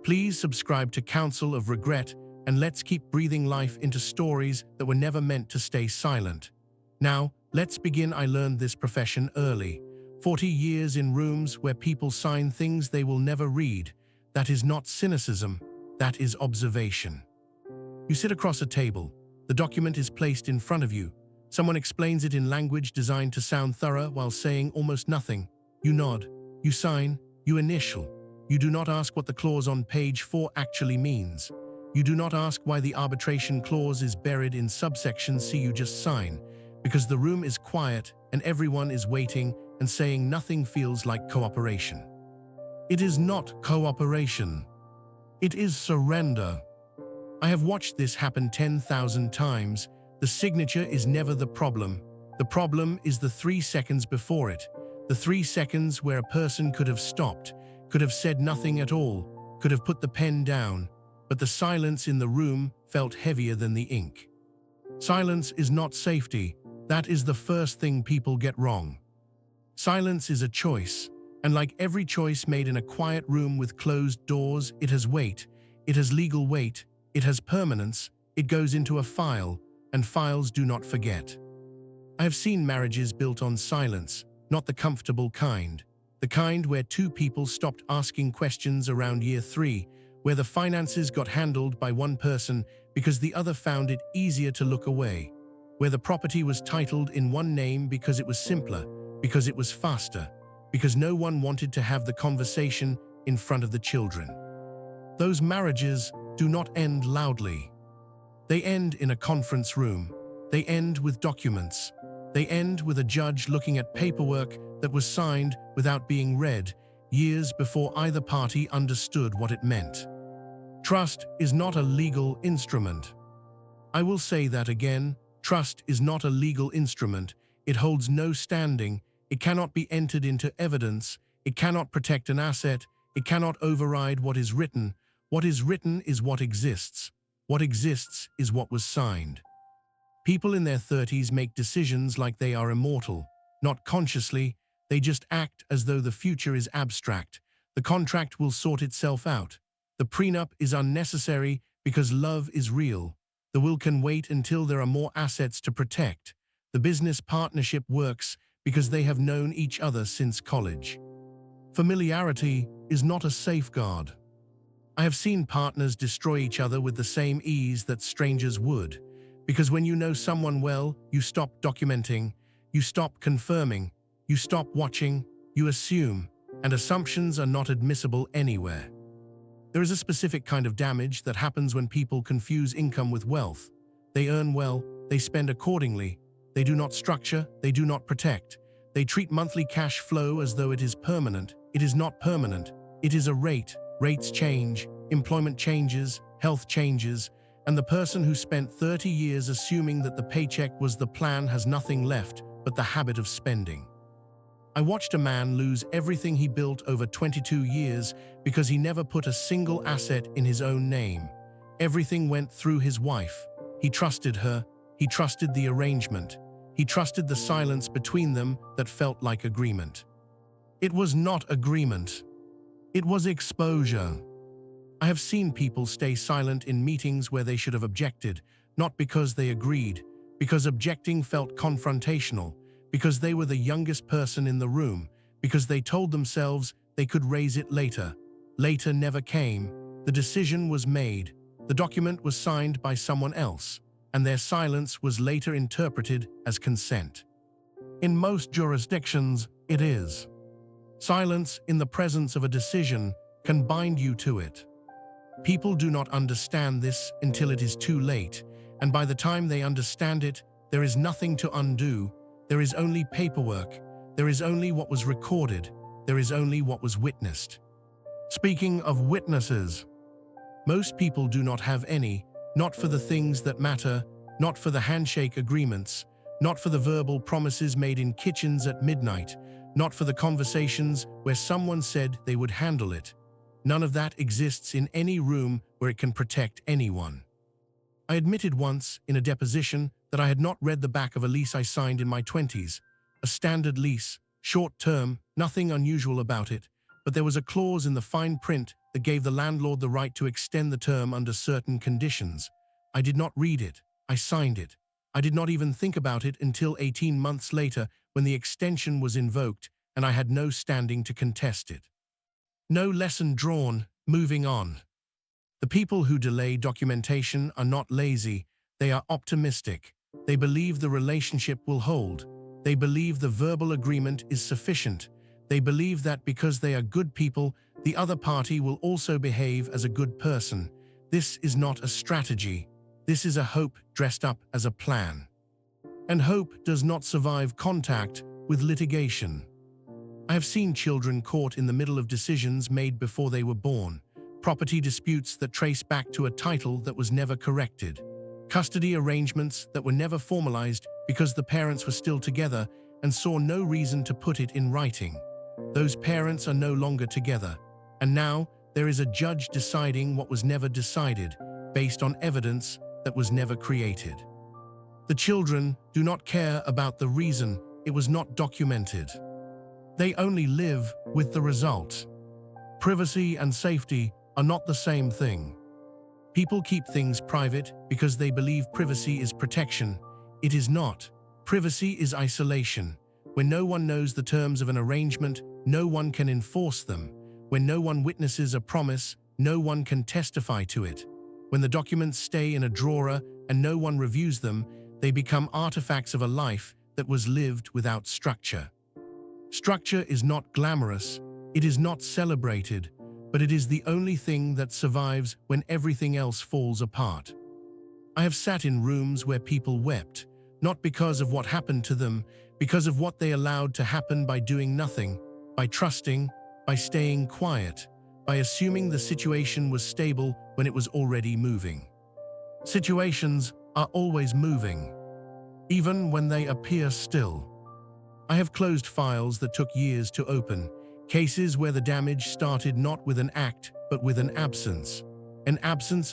Please subscribe to Counsel of Regret, and let's keep breathing life into stories that were never meant to stay silent. Now, let's begin. I learned this profession early. 40 years in rooms where people sign things they will never read. That is not cynicism, that is observation. You sit across a table. The document is placed in front of you. Someone explains it in language designed to sound thorough while saying almost nothing. You nod, you sign, you initial. You do not ask what the clause on page 4 actually means. You do not ask why the arbitration clause is buried in subsection C. You just sign, because the room is quiet and everyone is waiting and saying nothing. Feels like cooperation. It is not cooperation. It is surrender. I have watched this happen 10,000 times. The signature is never the problem. The problem is the 3 seconds before it. The 3 seconds where a person could have stopped, could have said nothing at all, could have put the pen down, but the silence in the room felt heavier than the ink. Silence is not safety. That is the first thing people get wrong. Silence is a choice, and like every choice made in a quiet room with closed doors, it has weight, it has legal weight, it has permanence, it goes into a file, and files do not forget. I have seen marriages built on silence, not the comfortable kind. The kind where 2 people stopped asking questions around year 3, where the finances got handled by one person because the other found it easier to look away, where the property was titled in one name because it was simpler, because it was faster, because no one wanted to have the conversation in front of the children. Those marriages do not end loudly. They end in a conference room. They end with documents. They end with a judge looking at paperwork that was signed without being read, years before either party understood what it meant. Trust is not a legal instrument. I will say that again. Trust is not a legal instrument. It holds no standing. It cannot be entered into evidence. It cannot protect an asset. It cannot override what is written. What is written is what exists. What exists is what was signed. People in their 30s make decisions like they are immortal. Not consciously, they just act as though the future is abstract. The contract will sort itself out. The prenup is unnecessary because love is real. The will can wait until there are more assets to protect. The business partnership works because they have known each other since college. Familiarity is not a safeguard. I have seen partners destroy each other with the same ease that strangers would. Because when you know someone well, you stop documenting, you stop confirming, you stop watching, you assume, and assumptions are not admissible anywhere. There is a specific kind of damage that happens when people confuse income with wealth. They earn well, they spend accordingly, they do not structure, they do not protect. They treat monthly cash flow as though it is permanent. It is not permanent. It is a rate. Rates change, employment changes, health changes, and the person who spent 30 years assuming that the paycheck was the plan has nothing left but the habit of spending. I watched a man lose everything he built over 22 years because he never put a single asset in his own name. Everything went through his wife. He trusted her. He trusted the arrangement. He trusted the silence between them that felt like agreement. It was not agreement. It was exposure. I have seen people stay silent in meetings where they should have objected, not because they agreed, because objecting felt confrontational, because they were the youngest person in the room, because they told themselves they could raise it later. Later never came. The decision was made. The document was signed by someone else, and their silence was later interpreted as consent. In most jurisdictions, it is. Silence in the presence of a decision can bind you to it. People do not understand this until it is too late, and by the time they understand it, there is nothing to undo. There is only paperwork. There is only what was recorded. There is only what was witnessed. Speaking of witnesses, most people do not have any, not for the things that matter, not for the handshake agreements, not for the verbal promises made in kitchens at midnight, not for the conversations where someone said they would handle it. None of that exists in any room where it can protect anyone. I admitted once in a deposition that I had not read the back of a lease I signed in my 20s, a standard lease, short term, nothing unusual about it, but there was a clause in the fine print that gave the landlord the right to extend the term under certain conditions. I did not read it. I signed it. I did not even think about it until 18 months later when the extension was invoked and I had no standing to contest it. No lesson drawn, moving on. The people who delay documentation are not lazy, they are optimistic. They believe the relationship will hold. They believe the verbal agreement is sufficient. They believe that because they are good people, the other party will also behave as a good person. This is not a strategy. This is a hope dressed up as a plan. And hope does not survive contact with litigation. I have seen children caught in the middle of decisions made before they were born, property disputes that trace back to a title that was never corrected, custody arrangements that were never formalized because the parents were still together and saw no reason to put it in writing. Those parents are no longer together, and now there is a judge deciding what was never decided, based on evidence that was never created. The children do not care about the reason it was not documented. They only live with the result. Privacy and safety are not the same thing. People keep things private because they believe privacy is protection. It is not. Privacy is isolation. When no one knows the terms of an arrangement, no one can enforce them. When no one witnesses a promise, no one can testify to it. When the documents stay in a drawer and no one reviews them, they become artifacts of a life that was lived without structure. Structure is not glamorous, it is not celebrated, but it is the only thing that survives when everything else falls apart. I have sat in rooms where people wept, not because of what happened to them, because of what they allowed to happen by doing nothing, by trusting, by staying quiet, by assuming the situation was stable when it was already moving. Situations are always moving, even when they appear still. I have closed files that took years to open, cases where the damage started not with an act, but with an absence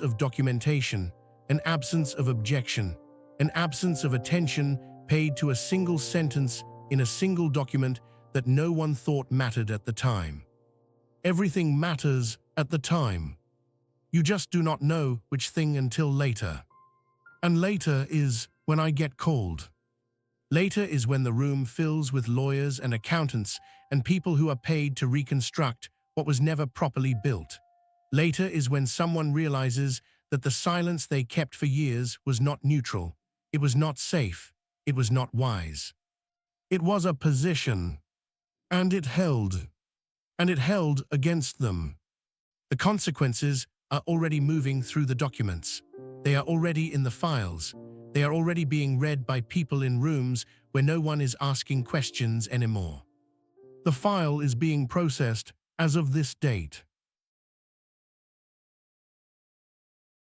of documentation, an absence of objection, an absence of attention paid to a single sentence in a single document that no one thought mattered at the time. Everything matters at the time. You just do not know which thing until later. And later is when I get called. Later is when the room fills with lawyers and accountants and people who are paid to reconstruct what was never properly built. Later is when someone realizes that the silence they kept for years was not neutral, it was not safe, it was not wise. It was a position, and it held against them. The consequences are already moving through the documents. They are already in the files. They are already being read by people in rooms where no one is asking questions anymore. The file is being processed as of this date.